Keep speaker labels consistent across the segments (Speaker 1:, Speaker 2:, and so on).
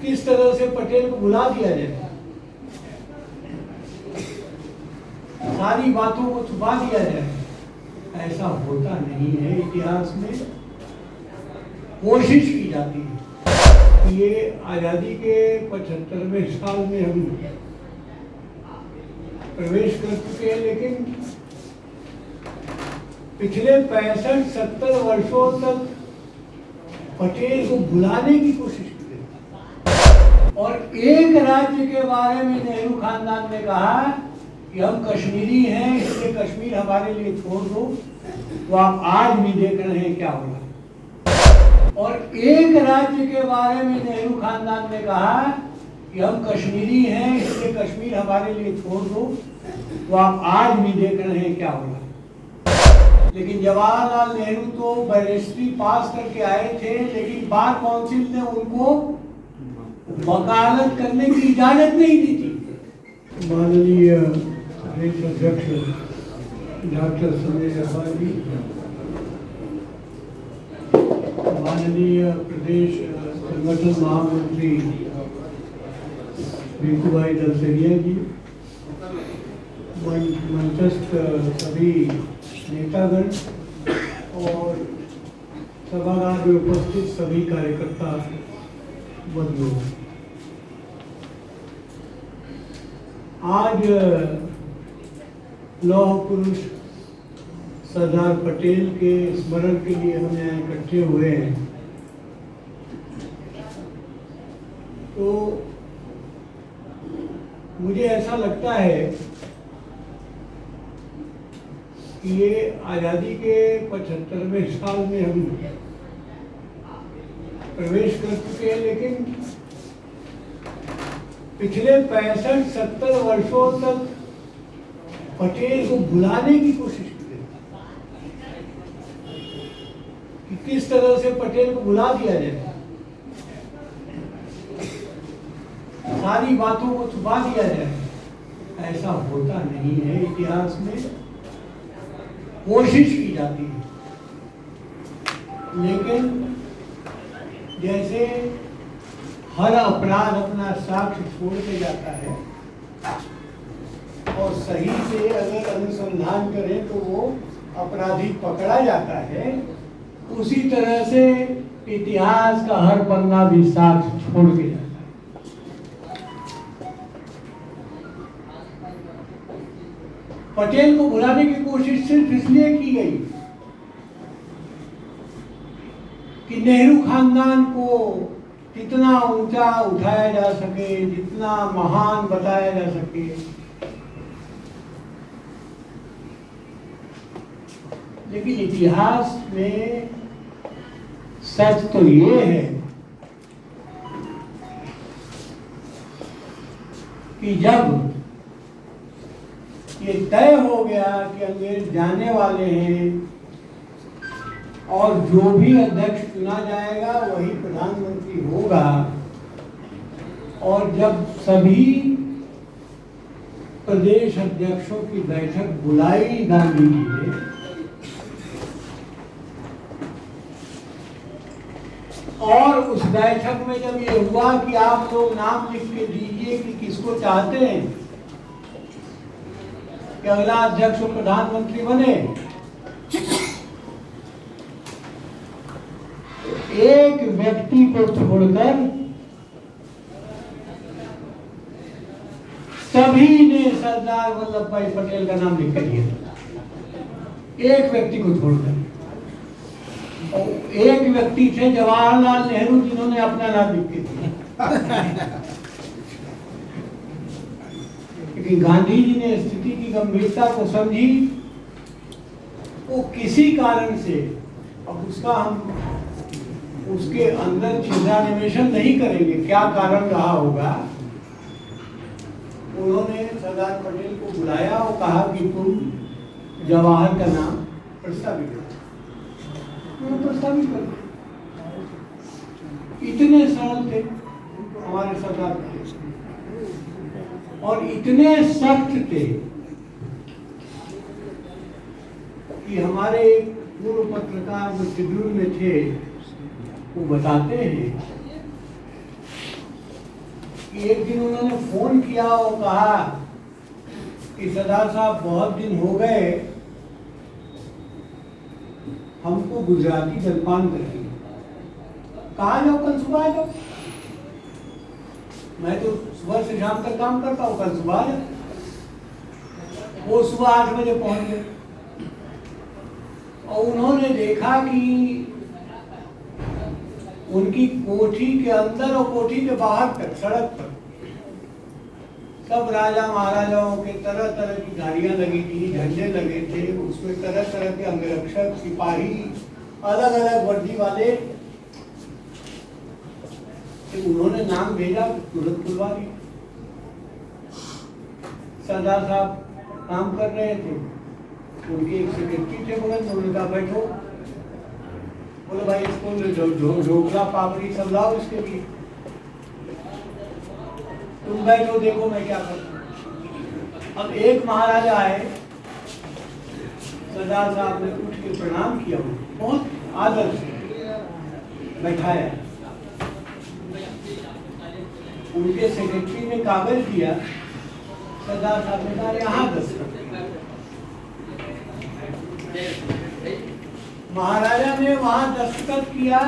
Speaker 1: किस तरह से पटेल को भुला दिया जाए, सारी बातों को छुपा दिया जाए, ऐसा होता नहीं है। इतिहास में कोशिश की जाती है कि ये आज़ादी के 75वें साल में हम प्रवेश कर चुके हैं, लेकिन पिछले 65-70 वर्षों तक पटेल को भुलाने की कोशिश की गई। और एक राज्य के बारे में नेहरू खानदान ने कहा कि हम कश्मीरी हैं, इसलिए कश्मीर हमारे लिए छोड़ दो, तो आप आज भी देख रहे हैं क्या हो रहा है। और एक राज्य के बारे में नेहरू खानदान ने कहा कि हम कश्मीरी हैं, इसलिए कश्मीर हमारे लिए छोड़ दो, तो आप आज भी देख रहे हैं क्या हो रहा है। लेकिन जवाहरलाल नेहरू तो बैरिस्ट्री पास करके आए थे, लेकिन बार काउंसिल ने उनको वकालत करने की इजाजत नहीं दी थी। माननीय प्रदेश अध्यक्ष डॉक्टर संजय जायसवाल जी, माननीय प्रदेश संगठन महामंत्री भिखुभाई दलसरिया जी, मंचस्थ सभी नेतागण और सभागार में उपस्थित सभी कार्यकर्ता बंधु, आज लौह पुरुष सरदार पटेल के स्मरण के लिए हम यहाँ इकट्ठे हुए हैं। तो मुझे ऐसा लगता है कि ये आज़ादी के 75वें साल में हम प्रवेश कर चुके हैं, लेकिन पिछले 65-70 वर्षों तक पटेल को भुलाने की कोशिश की गई कि किस तरह से पटेल को भुला दिया जाए, सारी बातों को छुपा दिया जाए, ऐसा होता नहीं है। इतिहास में कोशिश की जाती है, लेकिन जैसे हर अपराध अपना साक्ष्य छोड़ के जाता है और सही से अगर अनुसंधान करें तो वो अपराधी पकड़ा जाता है, उसी तरह से इतिहास का हर पन्ना भी साक्ष्य छोड़ के जाता है। पटेल को भुलाने की कोशिश सिर्फ इसलिए की गई कि नेहरू खानदान को जितना ऊंचा उठाया जा सके, जितना महान बताया जा सके, लेकिन इतिहास में सच तो ये है कि जब ये तय हो गया कि अंग्रेज जाने वाले हैं और जो भी अध्यक्ष चुना जाएगा वही प्रधानमंत्री होगा, और जब सभी प्रदेश अध्यक्षों की बैठक बुलाई गांधी जी ने, और उस बैठक में जब ये हुआ कि आप लोग नाम लिख के दीजिए कि किसको चाहते हैं कि अगला अध्यक्ष और प्रधानमंत्री बने, एक व्यक्ति को छोड़कर सभी ने सरदार वल्लभ भाई पटेल का नाम लिख कर दिया, एक व्यक्ति को छोड़कर। और एक व्यक्ति थे जवाहरलाल नेहरू, जिन्होंने अपना नाम लिख के दिया। लेकिन गांधी जी ने स्थिति की गंभीरता को समझी, वो किसी कारण से, अब उसका हम उसके अंदर छिद्रान्वेषण नहीं करेंगे क्या कारण रहा होगा, उन्होंने सरदार पटेल को बुलाया और कहा कि तुम जवाहर का नाम प्रस्तावित करो। प्रस्तावित करो। इतने सरल थे हमारे सरदार पटेल और इतने सख्त थे कि हमारे पूर्व पत्रकार जो शेड्यूल में थे वो बताते हैं कि एक दिन उन्होंने फोन किया और कहा कि सरदार साहब बहुत दिन हो गए, हमको गुजराती जलपान करिए। कहा जाओ, कल सुबह आ जाओ। मैं तो सुबह से शाम तक काम करता हूँ, कल सुबह आ जाओ। वो सुबह 8 बजे पहुंच गए और उन्होंने देखा कि उनकी कोठी के अंदर और कोठी के बाहर तक सड़क पर सब राजा महाराजाओं के तरह तरह की गाड़ियां लगी थी, झंडे लगे थे, उसमें तरह तरह के अंगरक्षक, सिपाही, अलग अलग वर्दी वाले। तो उन्होंने नाम भेजा, तुरंत खुलवा दिया। सरदार साहब काम कर रहे थे, उनके एक सेक्रेटरी थे बगल में, उन्होंने कहा बैठो। बोले भाई इसको ढोकला पापड़ी सब लाओ इसके लिए, तुम बैठो देखो मैं क्या करता हूँ। अब एक महाराजा आए, सरदार साहब ने उठ के प्रणाम किया, बहुत आदर से बैठाया। उनके सेक्रेटरी ने कागज दिया, सरदार साहब ने कहा यहाँ दस्तखत। महाराजा ने वहां दस्तखत किया,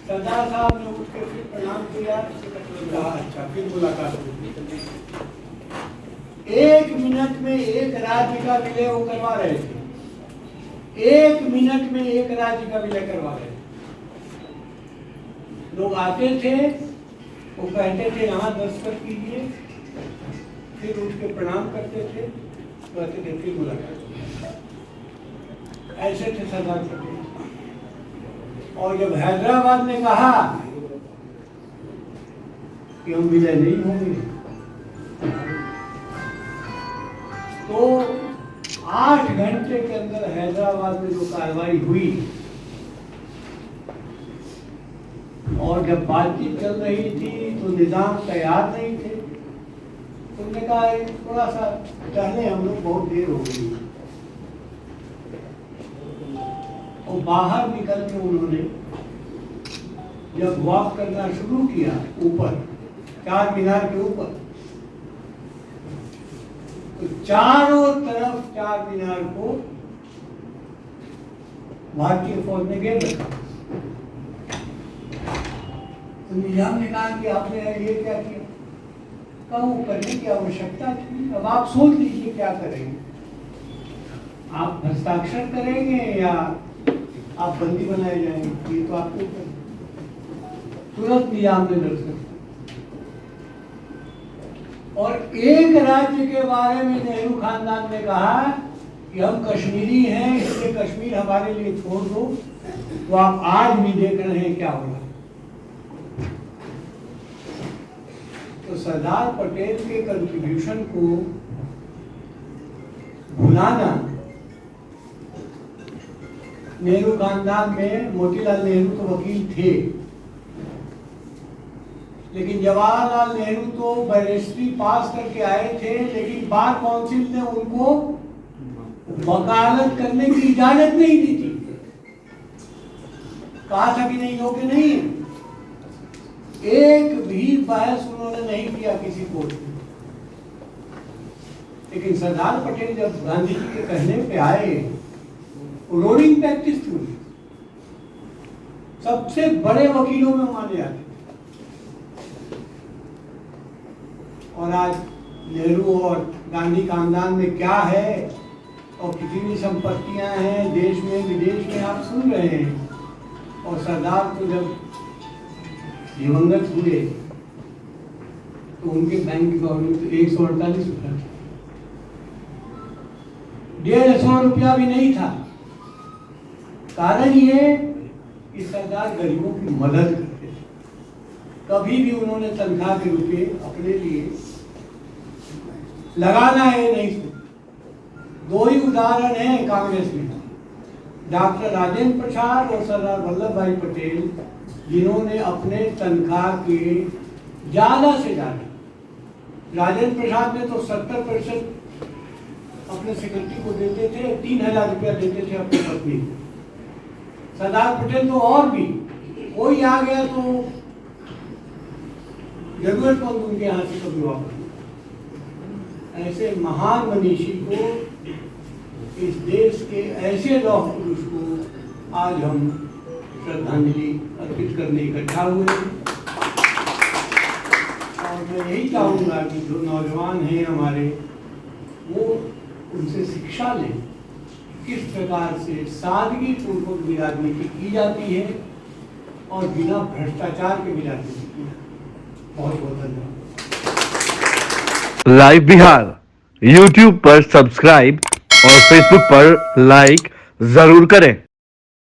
Speaker 1: सरदार साहब ने उठ के फिर प्रणाम किया, अच्छा फिर मुलाकात हुई। 1 मिनट में एक राज्य का विलय वो करवा रहे थे। 1 मिनट में एक राज्य का विलय करवा रहे थे। लोग आते थे, वो कहते थे यहाँ दस्तखत कीजिए, फिर उठ के प्रणाम करते थे, कहते थे फिर मुलाकात। ऐसे थे सरदार पटेल। और जब हैदराबाद ने कहा कि हम विलय नहीं होंगे, तो 8 घंटे के अंदर हैदराबाद में जो कार्रवाई हुई, और जब बातचीत चल रही थी तो निजाम तैयार नहीं थे। तुमने कहा थोड़ा सा टहले हम लोग, बहुत देर हो गई। और बाहर निकल के उन्होंने जब वॉक करना शुरू किया ऊपर, 4 मीनार के ऊपर, तो चारों तरफ 4 मीनार को भारतीय फौज ने घेर रखा। तो निजाम ने कहा कि आपने ये क्या किया? कहा वो करने की आवश्यकता थी, अब आप सोच लीजिए क्या करेंगे। आप हस्ताक्षर करेंगे या आप बंदी बनाए जाएंगे, ये तो आपको तुरंत निजाम ने दस्तखत। और एक राज्य के बारे में नेहरू खानदान ने कहा कि हम कश्मीरी हैं, इसलिए कश्मीर हमारे लिए छोड़ दो। तो आप आज भी देख रहे हैं क्या हो रहा है। तो सरदार पटेल के कंट्रीब्यूशन को भुलाना, नेहरू खानदान में मोतीलाल नेहरू तो वकील थे, लेकिन जवाहरलाल नेहरू तो बैरिस्ट्री पास करके आए थे, लेकिन बार काउंसिल ने उनको वकालत करने की इजाजत नहीं दी थी। कहा था कि नहीं योग्य नहीं है। एक भी बहस उन्होंने नहीं किया किसी कोर्ट में। लेकिन सरदार पटेल जब गांधी जी के कहने पे आए, रोलिंग प्रैक्टिस थी, सबसे बड़े वकीलों में माने जाते थे। और आज नेहरू और गांधी खानदान में क्या है और कितनी संपत्तियां हैं देश में विदेश में, आप सुन रहे हैं। और सरदार को जब दिवंगत हुए तो उनके बैंक की वैल्यू तो 148 रुपया, 150 रुपया भी नहीं था। कारण ये कि सरदार गरीबों की मदद करते थे। कभी भी उन्होंने तनख्वाह के रुपये अपने लिए लगाना है नहीं सोचा। 2 ही उदाहरण हैं कांग्रेस में, डॉक्टर राजेंद्र प्रसाद और सरदार वल्लभ भाई पटेल, जिन्होंने अपने तनख्वाह के ज्यादा से ज्यादा, राजेंद्र प्रसाद ने तो 70% अपने सेक्रेटरी को देते थे, 3000 रुपया देते थे अपनी पत्नी को। सरदार पटेल तो और भी, कोई आ गया तो जरूरतमंद उनके यहाँ से कभी वापस नहीं। ऐसे महान मनीषी को, इस देश के ऐसे लौह पुरुष को आज हम श्रद्धांजलि अर्पित करने इकट्ठा हुए हैं। और मैं यही चाहूँगा कि जो नौजवान हैं हमारे, वो उनसे शिक्षा लें किस प्रकार से सादगी पूर्वक भी राजनीति की जाती है और बिना भ्रष्टाचार के भी राजनीति की जाती है। बहुत बहुत धन्यवाद।
Speaker 2: लाइव बिहार YouTube पर सब्सक्राइब और Facebook पर लाइक जरूर करें।